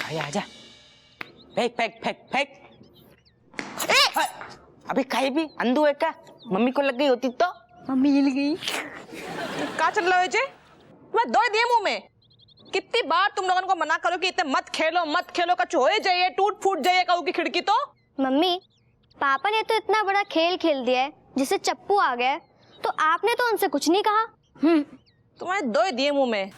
आजा आजा, फेंक फेंक फेंक फेंक। अबे खाई भी अंधू है क्या? मम्मी को लग गई होती तो? मम्मी हिल गई। क्या चल रहा है जे? मैं दो दिए मुंह में। कितनी बार तुम लोगों को मना करो कि इतने मत खेलो, कछ होए जाइए, टूट फूट जाइए कहू की खिड़की तो। मम्मी, पापा ने तो इतना बड़ा खेल खेल दिया है जिससे चप्पू आ गया है, तो आपने तो उनसे कुछ नहीं कहा। तुम्हारे दो दिए मुंह में।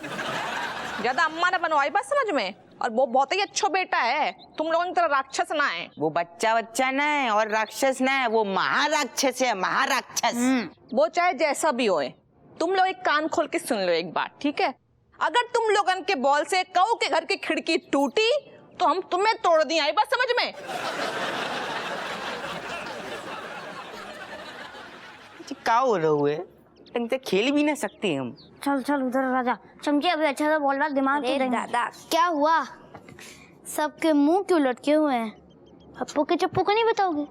ज्यादा अम्मा ने बनवाई बस समझ में। और वो बहुत ही अच्छा बेटा है, तुम लोगों की तरह राक्षस ना है। वो बच्चा ना है और राक्षस ना है, वो महाराक्षस है, महाराक्षस। वो चाहे जैसा भी होए, तुम लोग एक कान खोल के सुन लो एक बात, ठीक है? अगर तुम लोगन के बॉल से कऊ के घर की खिड़की टूटी तो हम तुम्हें तोड़ दिए, आई बात समझ में? क्या हो रहा हुए? इनसे खेल भी ना सकते हम। चल चल उधर राजा, चमकी अभी अच्छा सा बोल रहा, दिमाग अरे दादा, क्या हुआ? सबके मुंह क्यों लटके हुए हैं? पप्पू के चप्पू को नहीं बताओगे?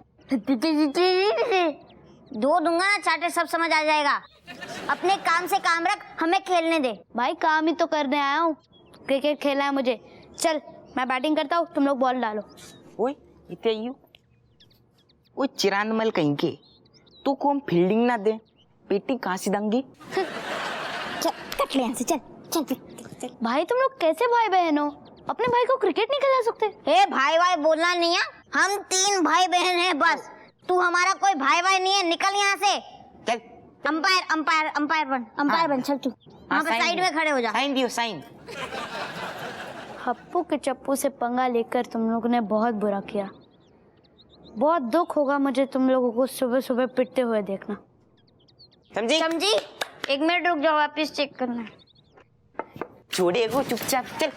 दो दूंगा ना चाटे, सब समझ आ जाएगा। अपने काम से काम रख, हमें खेलने दे। भाई काम ही तो करने आया हूँ, क्रिकेट खेलना है मुझे। चल मैं बैटिंग करता हूँ, तुम लोग बॉल डालो। ओए इतने यू, वो चिरांदमल कहीं के, तू को हम फील्डिंग ना दे, पेटी कहाँ से देंगे? चल कट ले यहाँ से, चल चल चल। भाई तुम लोग कैसे भाई बहन हो? अपने भाई को क्रिकेट नहीं खिला सकते? ए भाई भाई बोलना नहीं है, हम 3 भाई बहन हैं बस। तू हमारा कोई भाई भाई नहीं है, निकल यहाँ से। चल अंपायर अंपायर अंपायर बन, चल तू वहाँ पे साइड में खड़े हो जा। साइन दियो साइन। हप्पू के चप्पू से पंगा लेकर तुम लोगों ने बहुत बुरा किया। बहुत दुख होगा मुझे तुम लोगों को सुबह सुबह पिटते हुए देखना। समझी? समझी? 1 मिनट रुक जाओ, वापिस चेक करना है। छोड़े को चुपचाप चल।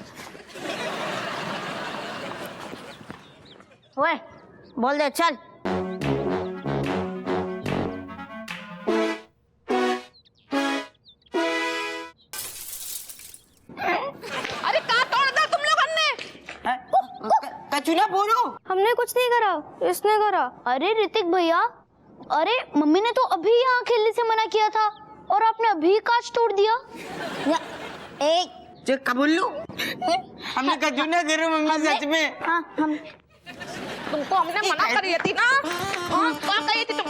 ओए बोल दे चल। अरे कहाँ तोड़ दिया तुम लोगों ने? कचू ना बोलो। हमने कुछ नहीं करा, इसने करा। अरे ऋतिक भैया, अरे मम्मी ने तो अभी यहाँ खेलने से मना किया था और आपने अभी कांच तोड़ दिया। जो कबूलू, हमने कचू ना करो मम्मी, सच में। हाँ हम तुमको हमने मना करी थी ना? हाँ क्या कही थी तुम?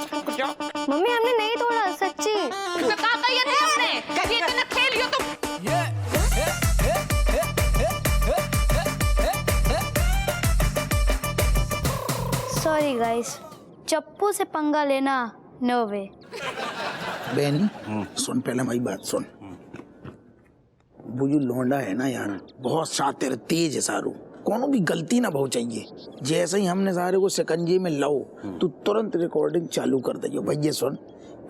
मम्मी हमने नहीं तोड़ा, सच्ची। क्या कही थी हमने? ये इतने खेलियो तुम। सॉरी गाइस, चप्पू से पंगा लेना नो वे। बहनी सुन, पहले हमारी बात सुन। वो जो लौंडा है ना यार, बहुत शातिर तेज है सारू, कोनो भी गलती ना भाव चाहिए। जैसे ही हमने सारे को शिकंजे में लाओ तो तुरंत रिकॉर्डिंग चालू कर दियो। भैया सुन,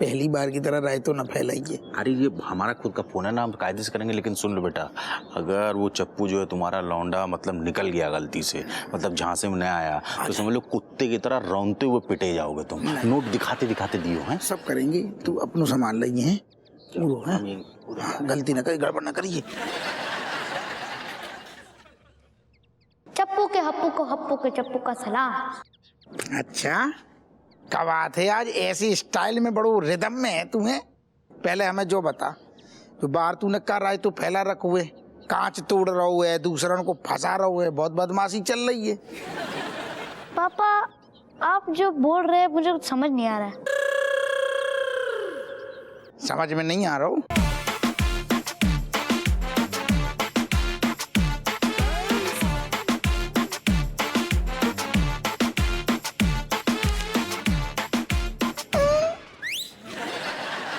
पहली बार की तरह राय तो ना फैलाइए। अरे ये हमारा खुद का फोन है ना, हम कायदे से करेंगे। लेकिन सुन लो बेटा, अगर वो चप्पू जो है तुम्हारा लौंडा मतलब निकल गया गलती से, मतलब झांसे में नहीं आया, तो समझ लो कुत्ते की तरह रौंदते हुए पिटे जाओगे तुम। नोट दिखाते दिखाते दियो हैं। सब करेंगे, तू अपनो संभाल रही है। गलती ना करिए, गड़बड़ ना करिए। चप्पू के हप्पू को, हप्पू के चप्पू का सलाम। अच्छा क्या बात है, आज ऐसी स्टाइल में बड़ो रिदम में है तुम्हें। पहले हमें जो बता, जो बाहर तूने कर रहा है तो फैला रख हुए, कांच तोड़ रहा हुआ है, दूसरों को फंसा रहा हुआ है, बहुत बदमाशी चल रही है। पापा आप जो बोल रहे हैं मुझे कुछ समझ नहीं आ रहा है। समझ में नहीं आ रहा हूँ।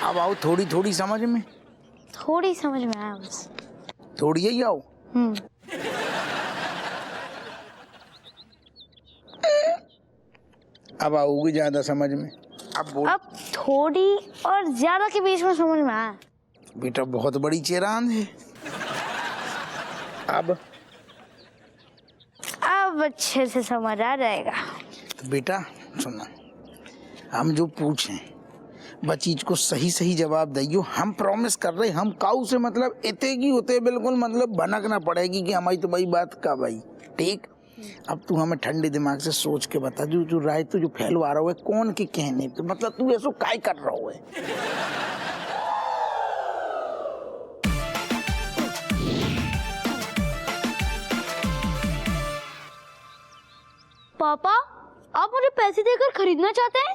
अब आओ थोड़ी थोड़ी समझ में। थोड़ी समझ में आया बस। थोड़ी ही आओ। अब आओगी ज्यादा समझ में। अब बोल। अब थोड़ी और ज्यादा के बीच में समझ में आया। बेटा बहुत बड़ी चेरांद है। अब अच्छे से समझ आ जाएगा। तो बेटा सुनना, हम जो पूछें वह चीज को सही सही जवाब दियो। हम प्रॉमिस कर रहे, हम काऊ से मतलब इतने की होते बिल्कुल मतलब भनक ना पड़ेगी कि हमारी तो भाई बात का भाई। ठीक, अब तू हमें ठंडे दिमाग से सोच के बता, जो राय तू जो फैलवा रहा है कौन के कहने पे, मतलब तू ऐसा काय कर रहा है। पापा, आप मुझे पैसे देकर खरीदना चाहते हैं?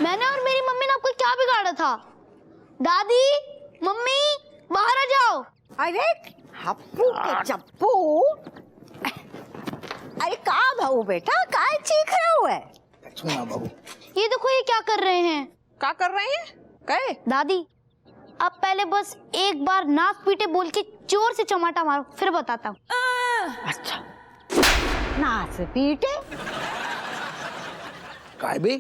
मैंने और मेरी मम्मी ने आपको क्या बिगाड़ा था? दादी, मम्मी, बाहर आ जाओ। अरे हप्पू के चप्पू, अरे का भाऊ बेटा, काय चीख रहा है? सुना बाबू, ये देखो ये क्या कर रहे हैं। क्या कर रहे हैं? कहे दादी, अब पहले बस एक बार नाक पीटे बोल के जोर से चमाटा मारो, फिर बताता हूँ। अच्छा, नाच पीटे? काय बे,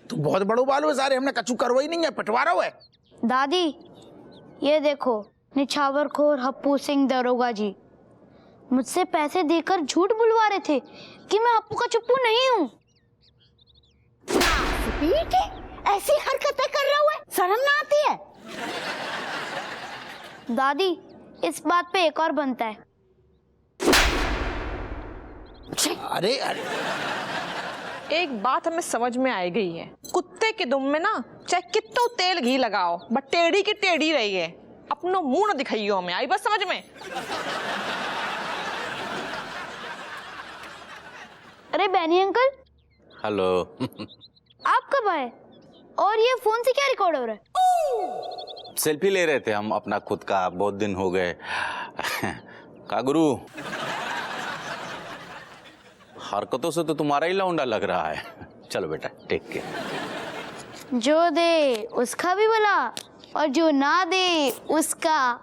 तू बहुत बड़ो बालो है सारे, हमने कछु करवाई नहीं है, पटवारा है। दादी, ये देखो निछावर खोर हप्पू सिंह दरोगा जी मुझसे पैसे देकर झूठ बुलवा रहे थे कि मैं हप्पू का चप्पू नहीं हूँ। नाच पीटे? ऐसी हरकतें कर रहा है, शर्म ना आती है? दादी, इस बात पे एक और बनता है। अरे अरे, एक बात हमें समझ में आ गई है, कुत्ते के दुम में ना चाहे कितो तेल घी लगाओ, बट टेढ़ी की टेढ़ी रही है। अपनो मुंह न दिखाइयो हमें, आई बस समझ में? अरे बैनी अंकल, हेलो। आप कब आए? और ये फोन से क्या रिकॉर्ड हो रहा है? सेल्फी ले रहे थे हम अपना खुद का, बहुत दिन हो गए। का गुरु, हरकतों से तो तुम्हारा ही लौंडा लग रहा है। चलो बेटा, टेक केयर। जो दे उसका भी भला और जो ना दे उसका।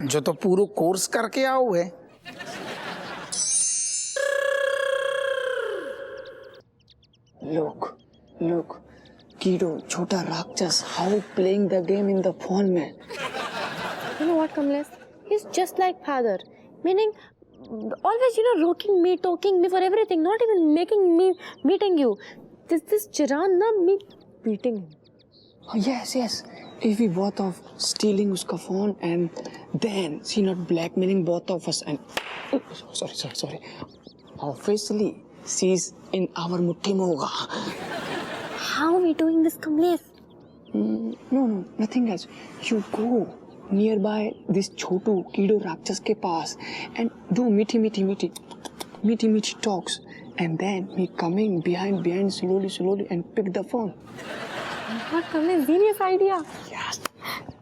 जो तो पूरा कोर्स करके आओ है। Look, Kido, Chota Rakshas, how playing the game in the phone mein. You know what, Kamlesh? He's just like father. Meaning, always, rocking me, talking me for everything, not even making me meeting you. This Chiran, na, me beating him. Oh, yes. If we both of stealing uska phone and then she not blackmailing both of us and... Oh, sorry. Obviously, she's in our mutti mein hoga. How are we doing this, Kamlesh? No, nothing else. You go nearby this Chotu Kido Rakshas ke paas and do meaty talks. And then me coming behind slowly and pick the phone. What, Kamlesh? Genius idea. Yes.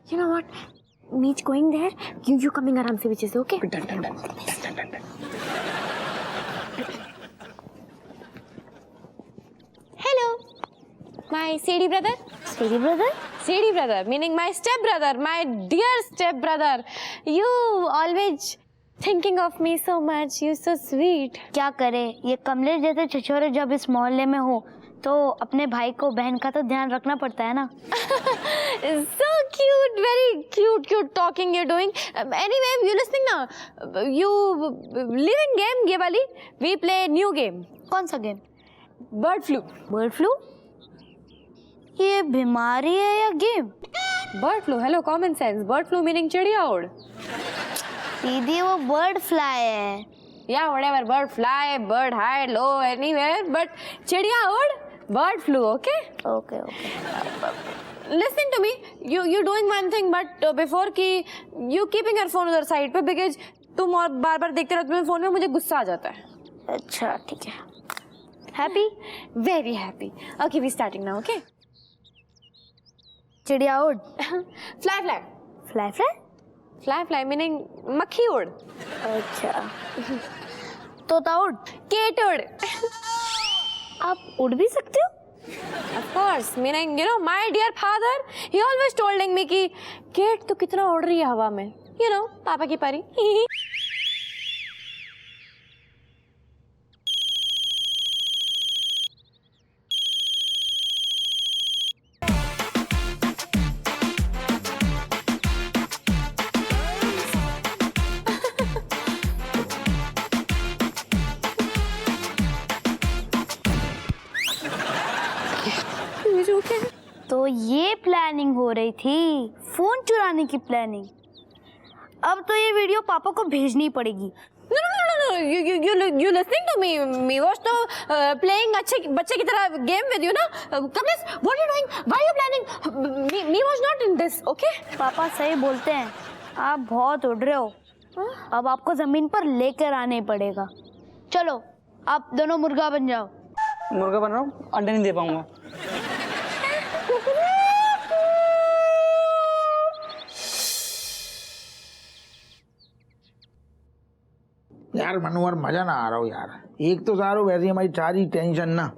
You know what? Meet going there. You coming around se which is okay? Done. Hello, my Sedi brother. तेरी brother? Sedi brother, meaning my step brother, my dear step brother. You always thinking of me so much. You so sweet. क्या करे, ये कमलेश जैसे छिछोरे जब इस मोहल्ले में हो तो अपने भाई को बहन का तो ध्यान रखना पड़ता है ना। So cute, very cute talking you're doing. Anyway, you listening now? You living game ये वाली? We play new game. कौन सा game? Bird flu. Bird flu? ये बीमारी है या game? Bird flu. Hello, common sense. Bird flu meaning चिड़िया उड़. दीदी वो बर्ड फ्लाई है। Yeah, whatever. Bird fly, bird hide, low, anywhere. But चिड़िया उड़, bird flu. Okay? Okay. Listening to me. You doing one thing, but before कि you keeping your phone उधर side पे because तुम और बार देखते रहते हो फोन में, मुझे गुस्सा आ जाता है. अच्छा ठीक है। Happy? Very happy. Okay, we starting now. Okay? चिड़िया उड़। Fly. फ्लाई meaning मक्खी उड़. अच्छा। तोता उड़। Cat उड़. आप उड़ भी सकते हो? Of course, meaning my dear father, he always told me कि cat तो कितना उड़ रही है हवा में. पापा की परी. तो ये प्लानिंग हो रही थी, फोन चुराने की प्लानिंग। अब तो ये वीडियो पापा को भेजनी पड़ेगी। No. You listening to me? Me was तो playing अच्छे बच्चे की तरह game with you ना? Kamlesh, what are you doing? Why are you planning? Me was not in this, okay? पापा सही बोलते हैं, आप बहुत उड़ रहे हो। अब आपको जमीन पर लेकर आने पड़ेगा। चलो आप दोनों मुर्गा बन जाओ। मुर्गा बन रहा हूँ, अंडे नहीं दे पाऊंगा। यार मनोहर मजा ना आ रहा हो यार। एक तो सारो वैसे हमारी सारी टेंशन ना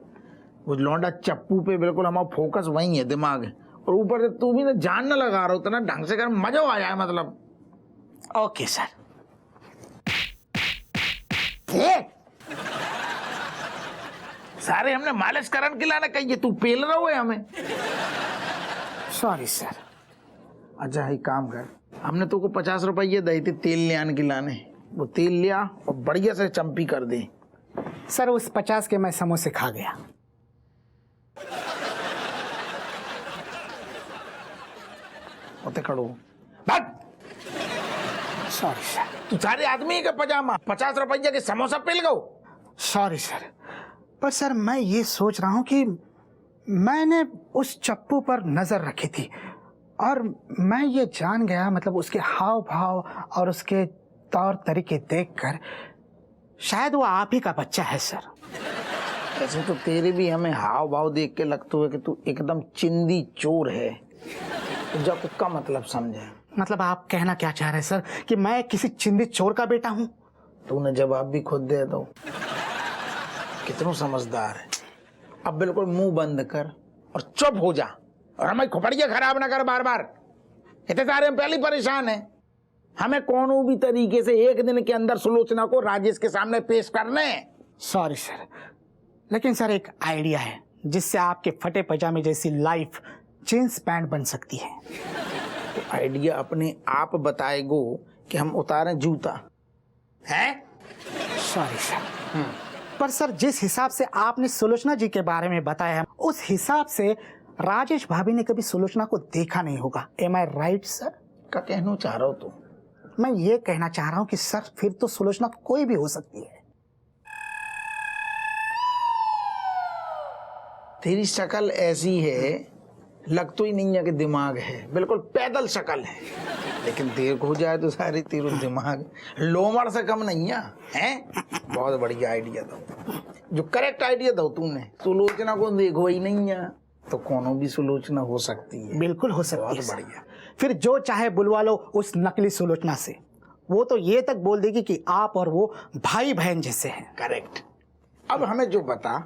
वो लौंडा चप्पू पे, बिल्कुल हमारा फोकस वही है, दिमाग है, और ऊपर से तू भी ना जान ना लगा रहा हो तो ना ढंग से कर, मजा आ जाए मतलब। Okay sir. सारे हमने मालिश करन खिलाना कहिए, तू पेल रहा है हमें। Sorry sir. अच्छा एक काम कर, हमने तो को 50 रुपये दे थे तेल ले आने खिलाने, वो तेल लिया और बढ़िया से चंपी कर दे। सर उस 50 के मैं समोसे खा गया। उते खड़ो भाग। Sorry sir. तू सारे आदमी का पजामा 50 रुपये के समोसा पेल गो। सॉरी सर, पर सर मैं ये सोच रहा हूँ कि मैंने उस चप्पू पर नजर रखी थी और मैं ये जान गया, मतलब उसके हाव भाव और उसके तौर तरीके देखकर शायद वो आप ही का बच्चा है सर। ऐसे तो तेरे भी हमें हाव भाव देख के लगता है कि तू एकदम चिंदी चोर है। जब का मतलब समझे? मतलब आप कहना क्या चाह रहे हैं सर कि मैं किसी चिंदी चोर का बेटा हूँ? तूने जवाब भी खुद दे दो। कितना समझदार है। अब बिल्कुल मुंह बंद कर और चुप हो जा और हमारी खोपड़ियां खराब ना कर बार बार। इतने सारे हम पहले ही परेशान हैं। हमें कोनो भी तरीके से एक दिन के अंदर सुलोचना को राजेश के सामने पेश करने। सॉरी सर, लेकिन सर एक आइडिया है जिससे आपके फटे पजामे जैसी लाइफ जींस पैंट बन सकती है। तो आइडिया अपने आप बताएगो कि हम उतारें जूता है? सॉरी सर, पर सर जिस हिसाब से आपने सुलोचना जी के बारे में बताया है उस हिसाब से राजेश भाभी ने कभी सुलोचना को देखा नहीं होगा। एम आई राइट सर? क्या कहना चाह रहा हो तू? मैं ये कहना चाह रहा हूँ कि सर फिर तो सुलोचना कोई भी हो सकती है। तेरी शक्ल ऐसी है, लग तो ही नहीं है कि दिमाग है, बिल्कुल पैदल शक्ल है, लेकिन देख हो जाए तो सारी तेरा दिमाग लोमड़ से कम नहीं है। बहुत बढ़िया आइडिया दो, जो करेक्ट आइडिया दो तूने। सुलोचना को देखो ही नहीं है तो कोनो भी सुलोचना हो सकती है। बिल्कुल हो सकती है। बहुत बढ़िया। फिर जो चाहे बुलवा लो उस नकली सुलोचना से, वो तो ये तक बोल देगी कि आप और वो भाई बहन जैसे हैं। करेक्ट। अब हमें जो बता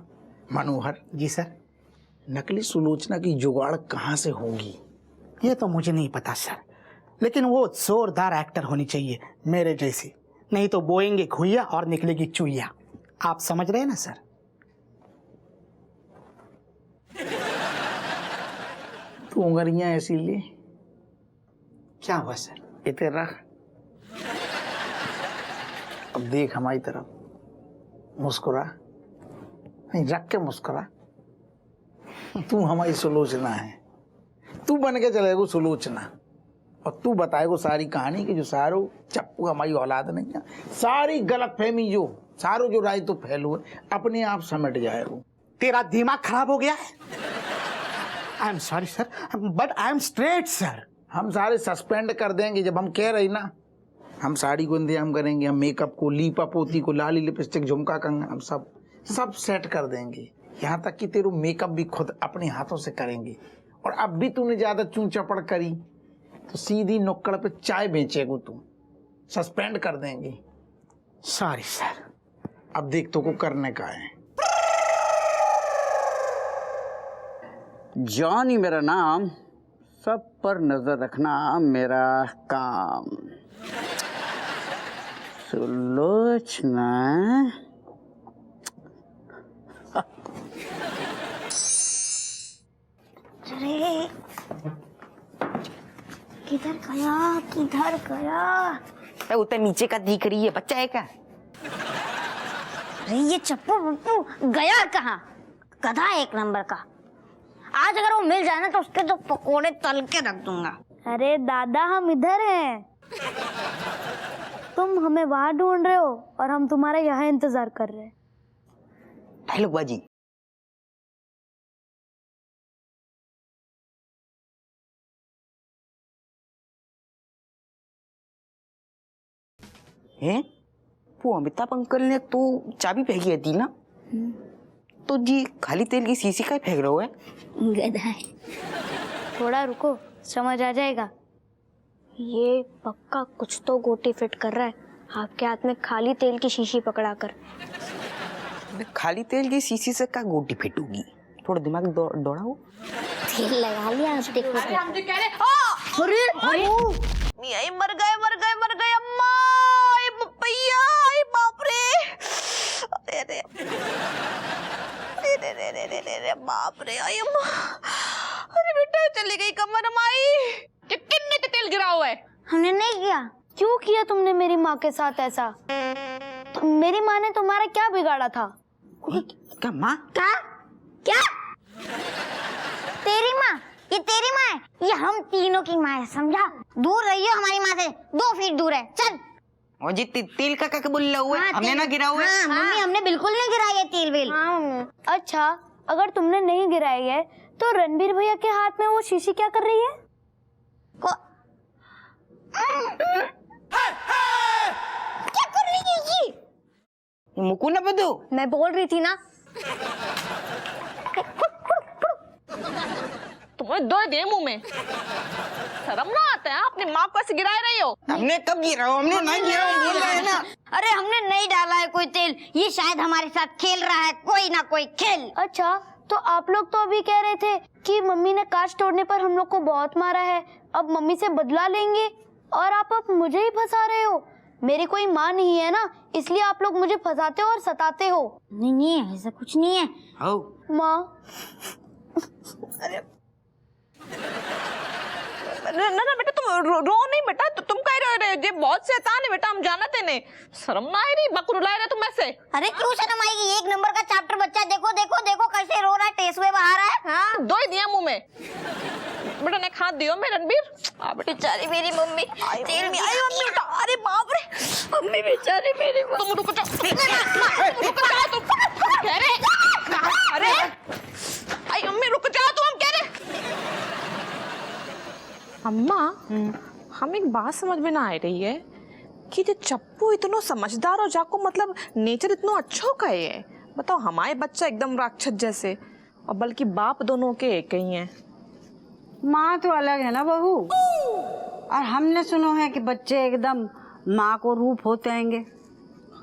मनोहर। जी सर। नकली सुलोचना की जुगाड़ कहाँ से होगी? ये तो मुझे नहीं पता सर, लेकिन वो जोरदार एक्टर होनी चाहिए मेरे जैसी, नहीं तो बोएंगे घुइया और निकलेगी चुइया। आप समझ रहे हैं ना सर? तू उंगलियां ऐसी ले। क्या हुआ सर? इधर रख। अब देख हमारी तरफ, मुस्कुरा। नहीं, रख के मुस्कुरा। तू हमारी सुलोचना है, तू बन के चलेगो सुलोचना, और तू बताएगो सारी कहानी कि जो सारो चप्पू हमारी औलाद नहीं है। सारी गलत फहमी जो सारो जो राय तो फैलो है अपने आप समेट जाएगो। तेरा दिमाग खराब हो गया है? I am sorry sir, but I am straight sir. हम सारे सस्पेंड कर देंगे जब हम कह रही ना। हम साड़ी को इंतजाम करेंगे, हम मेकअप को, लीपा पोती को, लाली लिपस्टिक, झुमका, कंगन, हम सब सेट कर देंगे। यहाँ तक कि तेरू मेकअप भी खुद अपने हाथों से करेंगे। और अब भी तूने ज्यादा चूं चपड़ करी तो सीधी नुक्कड़ पे चाय बेचेगो तू। सस्पेंड कर देंगे। Sorry sir. अब देख तो को करने का है। जॉनी मेरा नाम, सब पर नजर रखना मेरा काम। सुलोचना अरे किधर गया, किधर गया? उतना नीचे का दिख रही है, बच्चा है क्या? अरे ये चप्पू बप्पू गया कहाँ? गधा है एक नंबर का। आज अगर वो मिल जाए ना तो उसके तो पकोड़े तल के रख दूंगा। अरे दादा हम इधर हैं, तुम हमें वहां ढूंढ रहे हो और हम तुम्हारा यहाँ इंतजार कर रहे हैं। डायलॉग बाजी। हैं? वो अमिताभ अंकल ने तो चाबी फेंकी थी ना, तो जी खाली तेल की शीशी का फेंक रहे हो है? गधा है। थोड़ा रुको, समझ आ जाएगा। ये पक्का कुछ तो गोटी फिट कर रहा है आपके हाथ में खाली तेल की शीशी पकड़ाकर। खाली तेल की शीशी से क्या गोटी फिटूगी? थोड़ा दिमाग दौड़ाओ। तेल लगा लिया आप देखो। हम जो कह रहे अरे मियाँ मर गए अम्मा, आई पपैया, आई बाप रे, अरे अरे बाप रे, आई अम्मा, अरे बेटा चली गई कमर माई। कितने तेल गिरा हुआ है? हमने नहीं किया। क्यों किया तुमने मेरी माँ के साथ ऐसा? मेरी माँ ने तुम्हारा क्या बिगाड़ा था? क्या माँ? क्या? तेरी माँ? ये तेरी माँ है? ये हम तीनों की माँ है, समझा? दूर रहियो हमारी माँ से, 2 फीट दूर है। चल। और जी तेल का क्या बोल रहा हुआ है? हमने ना गिरा हुआ है। मम्मी हमने बिल्कुल नहीं गिराया तेल वेल। अच्छा, अगर तुमने नहीं गिराई है तो रणबीर भैया के हाथ में वो शीशी क्या कर रही है? क्या कर रही है ये? मुकु ना बदो। मैं बोल रही थी ना। तुम्हें 2 दे मुंह में, शर्म ना आता है? अपनी माँ को ऐसे गिराए रही हो। हमने कब गिरा? हमने नहीं गिरा, बोल रहे हैं ना। अरे हमने नहीं डाला है कोई तेल, ये शायद हमारे साथ खेल रहा है कोई ना कोई खेल। अच्छा, तो आप लोग तो अभी कह रहे थे कि मम्मी ने कांच तोड़ने पर हम लोग को बहुत मारा है, अब मम्मी से बदला लेंगे, और आप अब मुझे ही फंसा रहे हो। मेरी कोई माँ नहीं है ना, इसलिए आप लोग मुझे फंसाते हो और सताते हो। नहीं ऐसा कुछ नहीं है। माँ ना बेटा तुम रो नहीं बेटा, तुम कह रहे हो ये बहुत शैतान है बेटा, हम जानते नहीं। शर्म ना आ रही? बकरू ला रहे तुम ऐसे? अरे क्यों शर्म आएगी? 1 नंबर का चैप्टर बच्चा, देखो देखो देखो कैसे रो रहा है, टेसुए बहा रहा है। हाँ 2 ही दिया मुंह में। बेटा ने खा दियो मैं रणबीर। बेचारी मेरी मम्मी तेल में आई मम्मी। अरे बाप रे, मम्मी बेचारी मेरी। तुम रुक जाओ, रुक जाओ तुम। कह रहे अरे आई मम्मी रुक जाओ तुम, हम कह रहे। अम्मा हम एक बात समझ में ना आ रही है कि ये चप्पू इतना समझदार और जाको मतलब नेचर इतना अच्छा का है। बताओ, हमारे बच्चा एकदम राक्षस जैसे, और बल्कि बाप दोनों के एक ही हैं। माँ तो अलग है ना बहू, और हमने सुनो है कि बच्चे एकदम माँ को रूप होते हैंगे।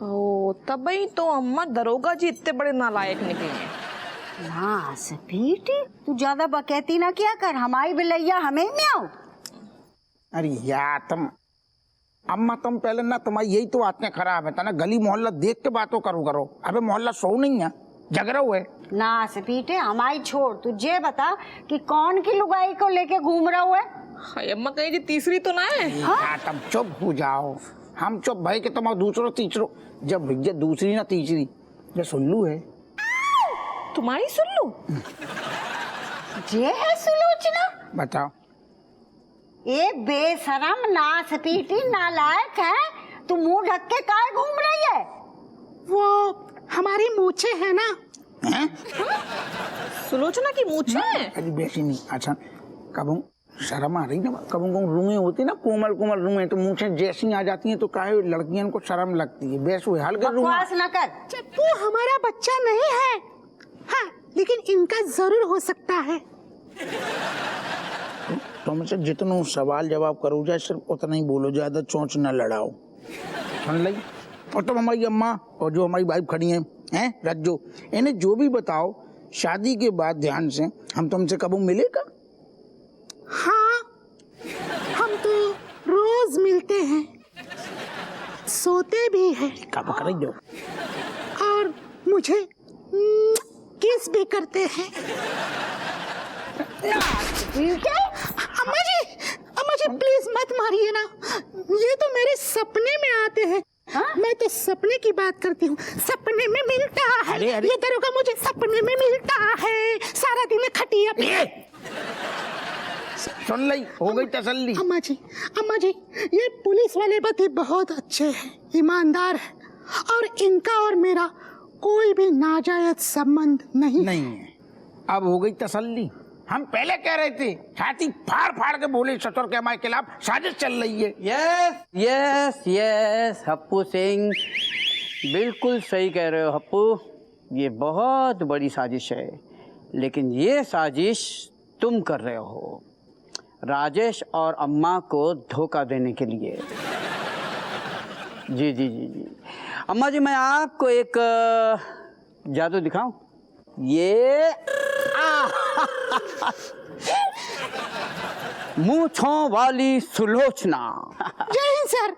ओ तभी तो अम्मा दरोगा जी इतने बड़े नालायक निकले हैं। ना सपीटी, तू ज्यादा बकैती ना किया कर, हमारी बिलैया हमें म्याओ। अरे यार अम्मा तुम पहले ना, तुम्हारी यही तो आदतें खराब है ना, गली मोहल्ला देख के बातों करो। अबे मोहल्ला सो नहीं है, झगड़ा हुए ना सपीटे, हमारी छोड़, तुझे बता कि कौन की लुगाई को लेके घूम रहा हुआ है? हाय अम्मा, कहीं जी तीसरी तो ना है? हाँ तुम चुप हो जाओ, हम चुप भाई के तुम दूसरो तीसरो, जब भैया दूसरी ना तीसरी, ये सुल्लू है। तुम्हारी सुल्लू? ये है सुलोचना? बताओ। ए बेशरम ना सपीटी नालायक है, तू मुंह ढक के काहे घूम रही है? वो हमारी मूछे है ना। हैं? सुलोचना की मूछें हैं? अरे बेसी नहीं। अच्छा कबू शर्म आ रही ना, कबू रूंगे होती ना, कोमल कोमल रूंगे, तो मूछें जैसी आ जाती हैं तो काहे लड़कियों को शर्म लगती है। बेस हुए हल्के बकवास ना कर। चप्पू हमारा बच्चा नहीं है, हाँ लेकिन इनका जरूर हो सकता है। तुमसे जितना सवाल जवाब करो जाए सिर्फ उतना ही बोलो, ज्यादा चोंच न लड़ाओ, सुन ली? और तुम हमारी अम्मा और जो हमारी वाइफ खड़ी हैं रज्जो, इन्हें जो भी बताओ शादी के बाद ध्यान से, हम तुमसे कब मिलेगा? हाँ हम तो रोज मिलते हैं, सोते भी हैं, कब कर दो और मुझे किस भी करते हैं। अम्मा जी प्लीज मत मारिए ना, ये तो मेरे सपने में आते हैं। मैं तो सपने की बात करती हूँ, सपने में मिलता है। अरे। ये दरोगा मुझे सपने में मिलता है, सारा दिन खटिया पे। सुन ली, हो गई तसल्ली। अम्मा जी ये पुलिस वाले बच्चे बहुत अच्छे हैं, ईमानदार हैं, और इनका और मेरा कोई भी नाजायज संबंध नहीं है। अब हो गई तसल्ली। हम पहले कह रहे थे, छाती फाड़ फाड़ के बोले ससुर के हमारे खिलाफ साजिश चल रही है। Yes yes yes Happu Singh, बिल्कुल सही कह रहे हो हप्पू, ये बहुत बड़ी साजिश है, लेकिन ये साजिश तुम कर रहे हो राजेश और अम्मा को धोखा देने के लिए। जी जी जी जी अम्मा जी, मैं आपको एक जादू दिखाऊं? ये मूंछों वाली सुलोचना। जय हिंद सर।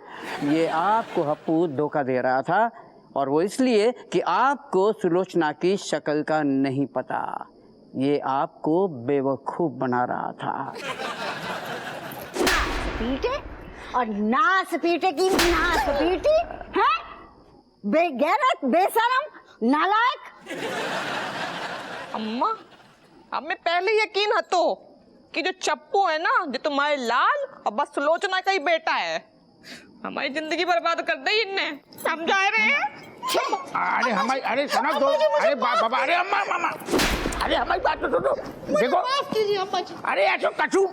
ये आपको हप्पू धोखा दे रहा था, और वो इसलिए कि आपको सुलोचना की शक्ल का नहीं पता। ये आपको बेवकूफ बना रहा था। पीटे और नास पीटे की नास पीटी है, बेगैरत, बेशरम, नालायक। अम्मा, अब मैं पहले यकीन हतो कि जो चप्पू है ना, जो तुम्हारे लाल और बस सुलोचना का ही बेटा है। हमारी जिंदगी बर्बाद कर दी इनने। हम जा रहे हैं। अरे हमारी, अरे सुनो दो, अरे बाबा, अरे अम्मा मामा, अरे हमारी बात तो सुनो। देखो, अरे ऐसो कछू